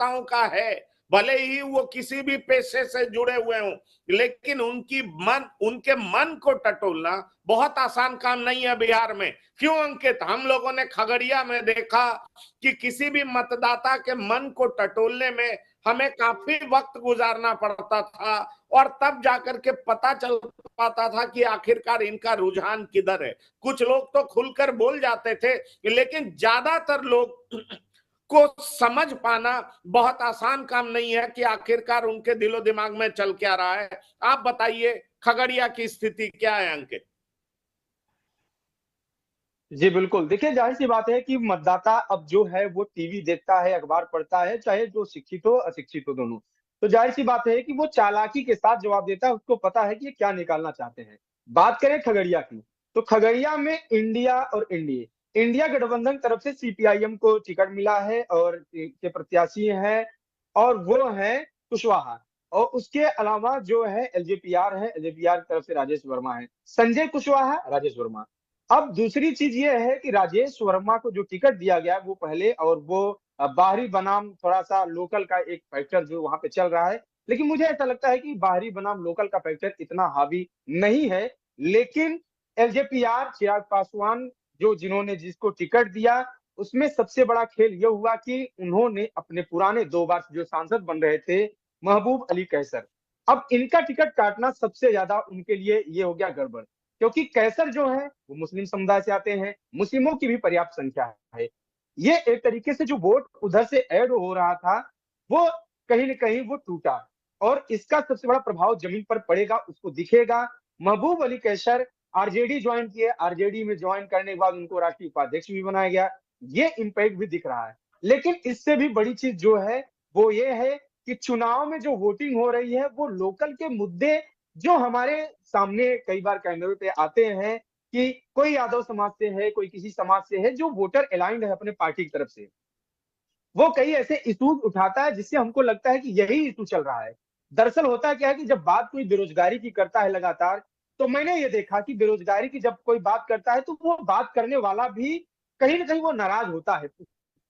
कार्यकर्ताओं का है, भले ही वो किसी भी पेशे से जुड़े हुए हों, लेकिन उनके मन को टटोलना बहुत आसान काम नहीं है बिहार में। क्यों अंकित? हम लोगों ने खगड़िया में देखा कि किसी भी मतदाता के मन को टटोलने में हमें काफी वक्त गुजारना पड़ता था, और तब जाकर के पता चल पाता था कि आखिरकार इनका रुझान किधर है। कुछ लोग तो खुलकर बोल जाते थे, लेकिन ज्यादातर लोग को समझ पाना बहुत आसान काम नहीं है कि आखिरकार उनके दिलो दिमाग में चल क्या रहा है। आप बताइए खगड़िया की स्थिति क्या है अंकित? जी बिल्कुल, देखिए जाहिर सी बात है कि मतदाता अब जो है वो टीवी देखता है, अखबार पढ़ता है, चाहे जो शिक्षित हो अशिक्षित हो दोनों। तो जाहिर सी बात है कि वो चालाकी के साथ जवाब देता है, उसको पता है कि ये क्या निकालना चाहते हैं। बात करें खगड़िया की, तो खगड़िया में इंडिया और एनडीए, इंडिया गठबंधन तरफ से सीपीआईएम को टिकट मिला है और के प्रत्याशी हैं और वो हैं कुशवाहा, और उसके अलावा जो है एलजेपीआर है, एलजेपीआर की तरफ से राजेश वर्मा है, संजय कुशवाहा, राजेश वर्मा। अब दूसरी चीज ये है कि राजेश वर्मा को जो टिकट दिया गया वो पहले, और वो बाहरी बनाम थोड़ा सा लोकल का एक फैक्टर जो वहां पे चल रहा है, लेकिन मुझे ऐसा लगता है कि बाहरी बनाम लोकल का फैक्टर इतना हावी नहीं है। लेकिन एलजेपीआर चिराग पासवान जो जिन्होंने जिसको टिकट दिया, उसमें सबसे बड़ा खेल ये हुआ कि उन्होंने अपने पुराने 2 बार जो सांसद बन रहे थे महबूब अली कैसर, अब इनका टिकट काटना सबसे ज्यादा उनके लिए ये हो गया गड़बड़, क्योंकि कैसर जो है वो मुस्लिम समुदाय से आते हैं, मुस्लिमों की भी पर्याप्त संख्या है। ये एक तरीके से जो वोट उधर से ऐड हो रहा था वो कहीं न कहीं वो टूटा, और इसका सबसे बड़ा प्रभाव जमीन पर पड़ेगा, उसको दिखेगा। महबूब अली कैसर आरजेडी ज्वाइन किए, आरजेडी में ज्वाइन करने के बाद उनको राष्ट्रीय उपाध्यक्ष भी बनाया गया, ये इंपैक्ट भी दिख रहा है। लेकिन इससे भी बड़ी चीज जो है वो ये है कि चुनाव में जो वोटिंग हो रही है वो लोकल के मुद्दे जो हमारे सामने कई बार कैमरे पे आते हैं कि कोई यादव समाज से है, कोई किसी समाज से है, जो वोटर अलाइंड है अपने पार्टी की तरफ से, वो कई ऐसे इश्यूज उठाता है जिससे हमको लगता है कि यही इशू चल रहा है। दरअसल होता क्या है कि जब बात कोई बेरोजगारी की करता है लगातार, तो मैंने ये देखा कि बेरोजगारी की जब कोई बात करता है तो वो बात करने वाला भी कहीं न कहीं वो नाराज होता है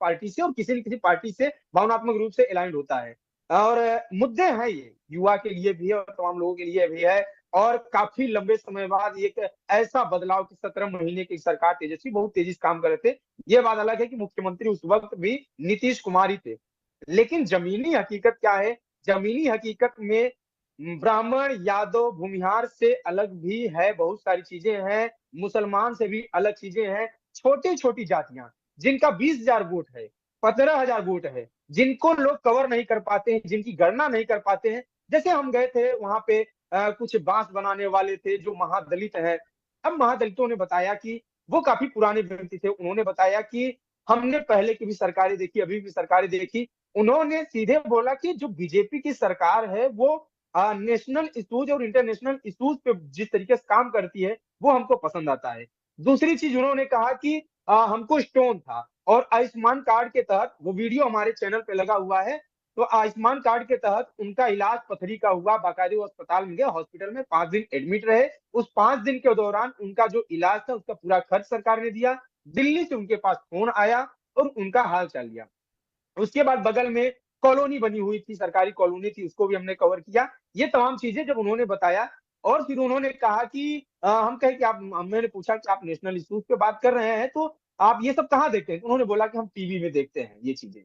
पार्टी से, और किसी न किसी पार्टी से भावनात्मक रूप से अलाइंड होता है। और मुद्दे हैं ये, युवा के लिए भी है और तमाम लोगों के लिए भी है, और काफ़ी लंबे समय बाद एक ऐसा बदलाव कि 17 महीने की सरकार तेजस्वी बहुत तेज़ी से काम कर रहे थे। ये बात अलग है कि मुख्यमंत्री उस वक़्त भी नीतीश कुमार ही थे। लेकिन ज़मीनी हकीकत क्या है? ज़मीनी हकीकत में ब्राह्मण, यादव, भूमिहार से अलग भी है, बहुत सारी चीज़ें हैं, मुसलमान से भी अलग चीज़ें हैं, छोटी-छोटी जातियाँ, जिनका 20,000 वोट है, 15,000 वोट है, जिनको लोग कवर नहीं कर पाते हैं, जिनकी गणना नहीं कर पाते हैं। जैसे हम गए थे वहाँ पे कुछ बाँस बनाने वाले थे जो महादलित हैं। अब महादलितों ने बताया कि वो काफ़ी पुराने व्यक्ति थे। उन्होंने बताया कि हमने पहले की भी सरकारें देखी, अभी भी सरकारें देखी। उन्होंने सीधे बोला कि जो बीजेपी की सरकार है वो नेशनल इश्यूज़ और इंटरनेशनल इश्यूज़ पे जिस तरीके से काम करती है, वो हमको पसंद आता है। दूसरी चीज़ उन्होंने कहा कि हमको स्टोन था, और आयुष्मान कार्ड के तहत वो वीडियो हमारे चैनल पे लगा हुआ है। तो आयुष्मान कार्ड के तहत उनका इलाज पथरी का हुआ, बाकायदे वो अस्पताल में गए, हॉस्पिटल में 5 दिन एडमिट रहे। उस 5 दिन के दौरान उनका जो इलाज था उसका पूरा खर्च सरकार ने दिया। दिल्ली से उनके पास फ़ोन आया और उनका हाल चाल लिया। उसके बाद बगल में कॉलोनी बनी हुई थी, सरकारी कॉलोनी थी, उसको भी हमने कवर किया। ये तमाम चीज़ें जब उन्होंने बताया, और फिर उन्होंने कहा कि हम कहे कि आप मैंने पूछा कि आप नेशनल इश्यूज़ पे बात कर रहे हैं, तो आप ये सब कहाँ देखते हैं? तो उन्होंने बोला कि हम टीवी में देखते हैं ये चीज़ें।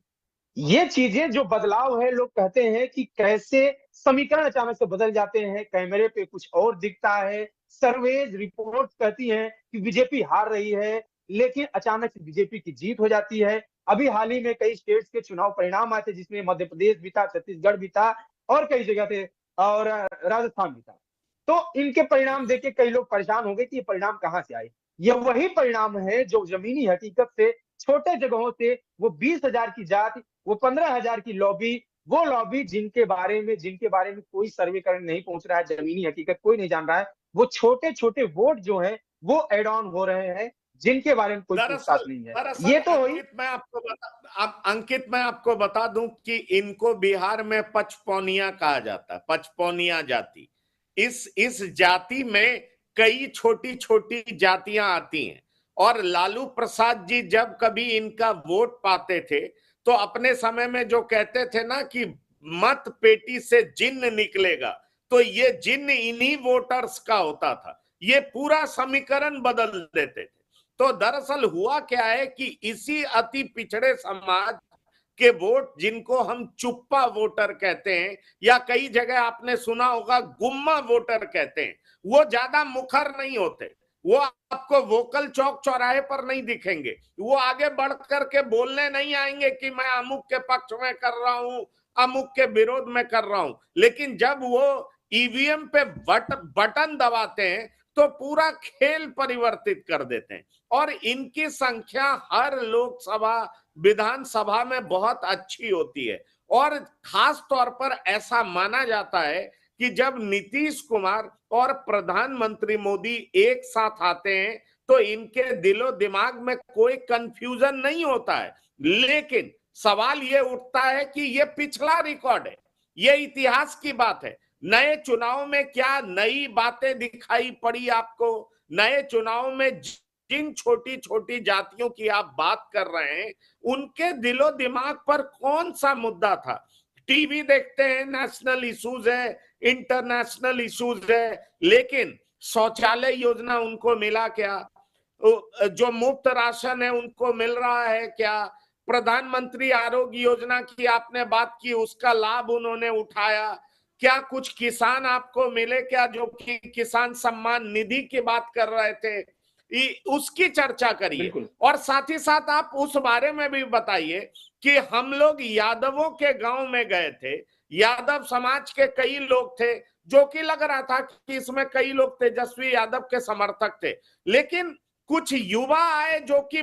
ये चीजें जो बदलाव है, लोग कहते हैं कि कैसे समीकरण अचानक से बदल जाते हैं, कैमरे पे कुछ और दिखता है, सर्वेज रिपोर्ट कहती हैं कि बीजेपी हार रही है, लेकिन अचानक से बीजेपी की जीत हो जाती है। अभी हाल ही में कई स्टेट्स के चुनाव परिणाम आए थे, जिसमें मध्य प्रदेश भी था, छत्तीसगढ़ भी था, और कई जगह थे, और राजस्थान भी था। तो इनके परिणाम देख के कई लोग परेशान हो गए कि ये परिणाम कहाँ से आए। ये वही परिणाम है जो जमीनी हकीकत से, छोटे जगहों से, वो 20,000 की जात, वो 15,000 की लॉबी, वो लॉबी जिनके बारे में कोई सर्वेकरण नहीं पहुंच रहा है, जमीनी हकीकत कोई नहीं जान रहा है, वो छोटे-छोटे वोट जो हैं, वो ऐड ऑन हो रहे हैं, जिनके बारे में कोई पूछताछ दरअसल नहीं है। दरअसल ये तो हुई। अंकित मैं आपको बता दूं कि इनको बिहार में पचपौनिया कहा जाता है, पचपौनिया जाति। इस जाति में कई छोटी छोटी जातियां आती हैं, और लालू प्रसाद जी जब कभी इनका वोट पाते थे तो अपने समय में जो कहते थे ना कि मत पेटी से जिन्न निकलेगा, तो ये जिन्न इन्हीं वोटर्स का होता था, ये पूरा समीकरण बदल देते थे। तो दरअसल हुआ क्या है कि इसी अति पिछड़े समाज के वोट, जिनको हम चुप्पा वोटर कहते हैं या कई जगह आपने सुना होगा गुम्मा वोटर कहते हैं, वो ज्यादा मुखर नहीं होते, वो आपको वोकल चौक चौराहे पर नहीं दिखेंगे, वो आगे बढ़ करके बोलने नहीं आएंगे कि मैं अमुक के पक्ष में कर रहा हूं, अमुक के विरोध में कर रहा हूं। लेकिन जब वो ईवीएम पे बटन दबाते हैं तो पूरा खेल परिवर्तित कर देते हैं। और इनकी संख्या हर लोकसभा विधानसभा में बहुत अच्छी होती है। और खास तौर पर ऐसा माना जाता है कि जब नीतीश कुमार और प्रधानमंत्री मोदी एक साथ आते हैं तो इनके दिलो दिमाग में कोई कंफ्यूजन नहीं होता है। लेकिन सवाल ये उठता है कि ये पिछला रिकॉर्ड है, ये इतिहास की बात है। नए चुनाव में क्या नई बातें दिखाई पड़ी आपको? नए चुनाव में जिन छोटी छोटी जातियों की आप बात कर रहे हैं, उनके दिलो दिमाग पर कौन सा मुद्दा था? टीवी देखते हैं, नेशनल इश्यूज है, इंटरनेशनल इश्यूज है, लेकिन शौचालय योजना उनको मिला क्या? जो मुफ्त राशन है उनको मिल रहा है क्या? प्रधानमंत्री आरोग्य योजना की आपने बात की, उसका लाभ उन्होंने उठाया क्या? कुछ किसान आपको मिले क्या, जो कि किसान सम्मान निधि की बात कर रहे थे? उसकी चर्चा करिए। बिल्कुल। और साथ ही साथ आप उस बारे में भी बताइए कि हम लोग यादवों के गांव में गए थे, यादव समाज के कई लोग थे, जो कि लग रहा था कि इसमें कई लोग तेजस्वी यादव के समर्थक थे, लेकिन कुछ युवा आए जो कि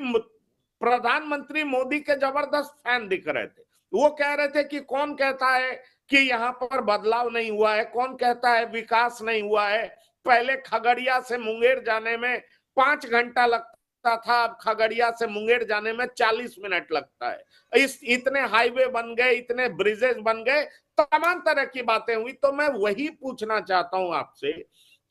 प्रधानमंत्री मोदी के जबरदस्त फैन दिख रहे थे। वो कह रहे थे कि कौन कहता है कि यहाँ पर बदलाव नहीं हुआ है, कौन कहता है विकास नहीं हुआ है? पहले खगड़िया से मुंगेर जाने में 5 घंटा लगता था, अब खगड़िया से मुंगेर जाने में 40 मिनट लगता है। इतने हाईवे बन गए, इतने ब्रिजेस बन गए, तमाम तरह की बातें हुई। तो मैं वही पूछना चाहता हूं आपसे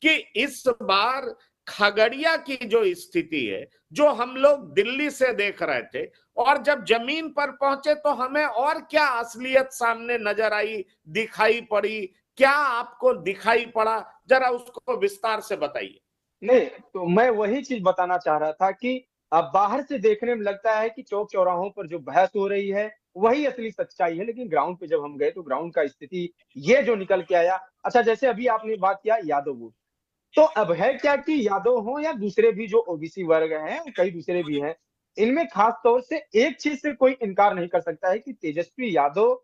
कि इस बार खगड़िया की जो स्थिति है, जो हम लोग दिल्ली से देख रहे थे, और जब जमीन पर पहुंचे तो हमें और क्या असलियत सामने नजर आई, दिखाई पड़ी? क्या आपको दिखाई पड़ा, जरा उसको विस्तार से बताइए। नहीं, तो मैं वही चीज बताना चाह रहा था कि अब बाहर से देखने में लगता है कि चौक चौराहों पर जो बहस हो रही है वही असली सच्चाई है, लेकिन ग्राउंड पे जब हम गए तो ग्राउंड का स्थिति ये जो निकल के आया। अच्छा, जैसे अभी आपने बात किया यादव वोट, तो अब है क्या कि यादव हो या दूसरे भी जो ओबीसी वर्ग हैं, कई दूसरे भी हैं, इनमें खास तौर से एक चीज से कोई इनकार नहीं कर सकता है कि तेजस्वी यादव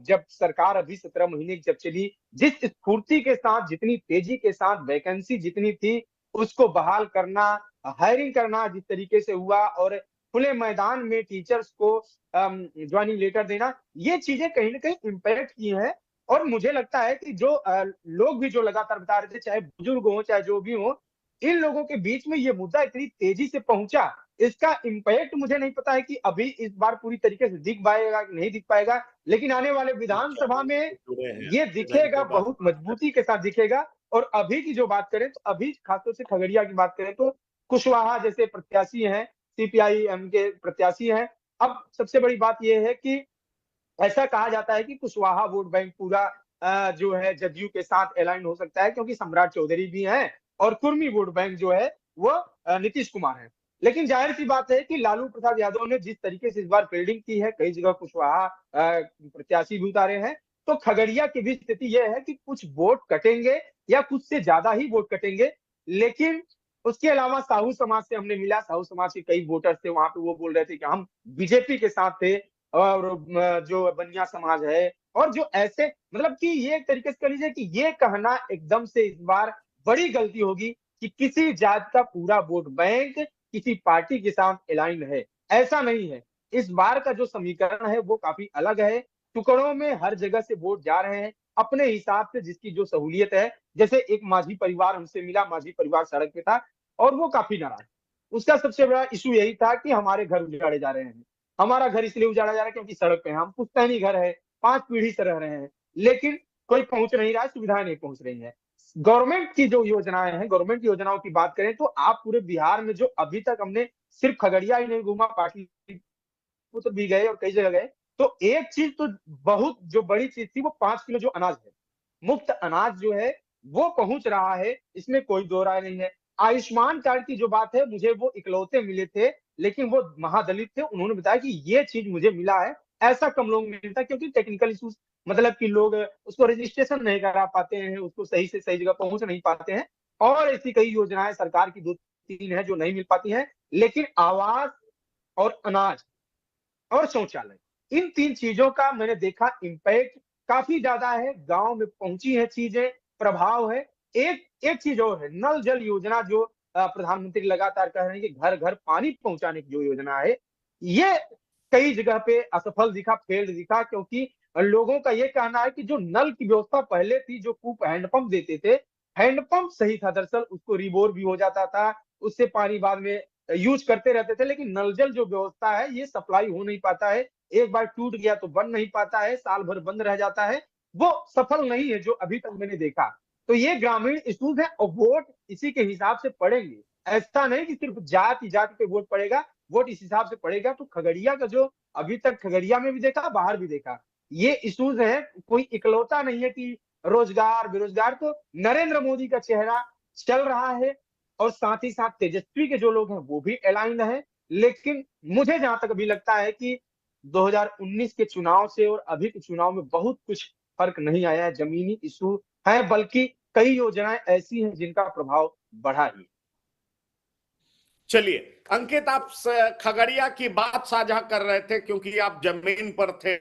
जब सरकार अभी 17 महीने की जब चली, जिस स्फूर्ति के साथ, जितनी तेजी के साथ वैकेंसी जितनी थी उसको बहाल करना, हायरिंग करना जिस तरीके से हुआ, और खुले मैदान में टीचर्स को ज्वाइनिंग लेटर देना, ये चीजें कहीं ना कहीं इम्पैक्ट की हैं। और मुझे लगता है कि जो लोग भी जो लगातार बता रहे थे, चाहे बुजुर्ग हो चाहे जो भी हो, इन लोगों के बीच में ये मुद्दा इतनी तेजी से पहुंचा, इसका इम्पैक्ट मुझे नहीं पता है कि अभी इस बार पूरी तरीके से दिख पाएगा कि नहीं दिख पाएगा, लेकिन आने वाले विधानसभा में जुड़े हैं ये आपसे, नहीं दिखेगा, तो बात बहुत मजबूती के साथ दिखेगा। और अभी की जो बात करें तो अभी खासतौर से खगड़िया की बात करें तो कुशवाहा जैसे प्रत्याशी हैं, सीपीआई-एम के प्रत्याशी हैं। अब सबसे बड़ी बात यह है कि ऐसा कहा जाता है कि कुशवाहा वोट बैंक पूरा जो है जदयू के साथ अलाइन हो सकता है, क्योंकि सम्राट चौधरी भी हैं और कुर्मी वोट बैंक जो है वो नीतीश कुमार है। लेकिन जाहिर सी बात है कि लालू प्रसाद यादव ने जिस तरीके से इस बार फील्डिंग की है, कई जगह कुशवाहा प्रत्याशी भी उतारे हैं, तो खगड़िया की भी स्थिति यह है कि कुछ वोट कटेंगे या कुछ से ज्यादा ही वोट कटेंगे। लेकिन उसके अलावा साहू समाज से हमने मिला, साहू समाज के कई वोटर थे वहां पे, वो बोल रहे थे कि हम बीजेपी के साथ थे। और जो बनिया समाज है और जो ऐसे, मतलब कि ये एक तरीके से कह लीजिए कि ये कहना एकदम से इस बार बड़ी गलती होगी कि किसी जात का पूरा वोट बैंक किसी पार्टी के साथ अलाइन है, ऐसा नहीं है। इस बार का जो समीकरण है वो काफी अलग है, टुकड़ों में हर जगह से वोट जा रहे हैं अपने हिसाब से, जिसकी जो सहूलियत है। जैसे एक माझी परिवार हमसे मिला, माझी परिवार सड़क पे था और वो काफी नाराज, उसका सबसे बड़ा इशू यही था कि हमारे घर उजाड़े जा रहे हैं, हमारा घर इसलिए उजाड़ा जा रहा है क्योंकि सड़क पे हम पुश्तैनी घर है, 5 पीढ़ी से रह रहे हैं, लेकिन कोई पहुंच नहीं रहा है, सुविधाएं नहीं पहुंच रही है। गवर्नमेंट की जो योजनाएं हैं, गवर्नमेंट की योजनाओं की बात करें तो आप पूरे बिहार में जो अभी तक हमने सिर्फ खगड़िया ही नहीं घूमा, पाटलिपुत्र राजपुत्र भी गए और कई जगह गए, तो एक चीज तो बहुत जो बड़ी चीज थी, वो 5 किलो जो अनाज है, मुफ्त अनाज जो है वो पहुंच रहा है, इसमें कोई दो राय नहीं है। आयुष्मान कार्ड की जो बात है, मुझे वो इकलौते मिले थे, लेकिन वो महादलित थे, उन्होंने बताया कि ये चीज मुझे मिला है, ऐसा कम लोग मिलता है, क्योंकि टेक्निकल इश्यूज, मतलब कि लोग उसको रजिस्ट्रेशन नहीं करा पाते हैं, उसको सही से सही जगह पहुंच नहीं पाते हैं, और ऐसी कई योजनाएं सरकार की 2-3 है जो नहीं मिल पाती हैं। लेकिन आवास और अनाज और शौचालय, इन 3 चीजों का मैंने देखा इम्पैक्ट काफ़ी ज़्यादा है, गाँव में पहुँची हैं चीज़ें, प्रभाव है। एक एक चीज़ और है, नल जल योजना जो प्रधानमंत्री लगातार कह रहे हैं कि घर-घर पानी पहुँचाने की जो योजना है, ये कई जगह पे असफल दिखा, फेल्ड दिखा, क्योंकि लोगों का ये कहना है कि जो नल की व्यवस्था पहले थी, जो कूप हैंडपंप देते थे, हैंडपंप सही था दरअसल, उसको रिबोर भी हो जाता था, उससे पानी बाद में यूज़ करते रहते थे, लेकिन नल जल जो व्यवस्था है, ये सप्लाई हो नहीं पाता है। एक बार टूट गया तो बन नहीं पाता है, साल भर बंद रह जाता है, वो सफल नहीं है जो अभी तक मैंने देखा। तो ये ग्रामीण इश्यूज है और वोट इसी के हिसाब से पड़ेंगे। ऐसा नहीं कि सिर्फ जाति-जाति पे वोट पड़ेगा, वोट इस हिसाब से पड़ेगा। तो खगड़िया का जो अभी तक खगड़िया में भी देखा, बाहर भी देखा, ये इश्यूज है, कोई इकलौता नहीं है कि रोजगार, बेरोजगार, तो नरेंद्र मोदी का चेहरा चल रहा है और साथ ही साथ तेजस्वी के जो लोग हैं वो भी अलाइन्ड हैं। लेकिन मुझे जहाँ तक अभी लगता है कि 2019 के चुनाव से और अभी के चुनाव में बहुत कुछ फ़र्क नहीं आया है, ज़मीनी इश्यू है, बल्कि कई योजनाएँ ऐसी हैं जिनका प्रभाव बढ़ा ही है। चलिए अंकित, आप खगड़िया की बात साझा कर रहे थे क्योंकि आप जमीन पर थे,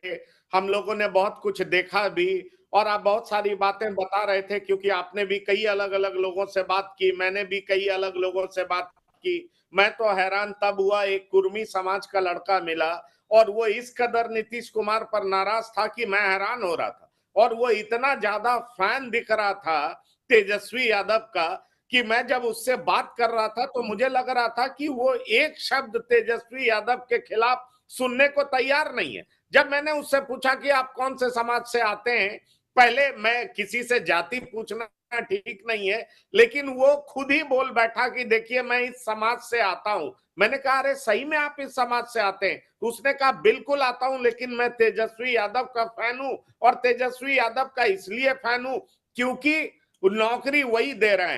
हम लोगों ने बहुत कुछ देखा भी, और आप बहुत सारी बातें बता रहे थे क्योंकि आपने भी कई अलग अलग लोगों से बात की, मैंने भी कई अलग लोगों से बात की। मैं तो हैरान तब हुआ, एक कुर्मी समाज का लड़का मिला और वो इस कदर नीतीश कुमार पर नाराज था कि मैं हैरान हो रहा था, और वो इतना ज्यादा फैन दिख रहा था तेजस्वी यादव का कि मैं जब उससे बात कर रहा था तो मुझे लग रहा था कि वो एक शब्द तेजस्वी यादव के खिलाफ सुनने को तैयार नहीं है। जब मैंने उससे पूछा कि आप कौन से समाज से आते हैं, पहले मैं किसी से जाति पूछना ठीक नहीं है, लेकिन वो खुद ही बोल बैठा कि देखिए मैं इस समाज से आता हूं। मैंने कहा अरे सही में आप इस समाज से आते हैं? तो उसने कहा बिल्कुल आता हूं, लेकिन मैं तेजस्वी यादव का फैन हूं, और तेजस्वी यादव का इसलिए फैन हूं क्योंकि नौकरी वही दे रहे हैं।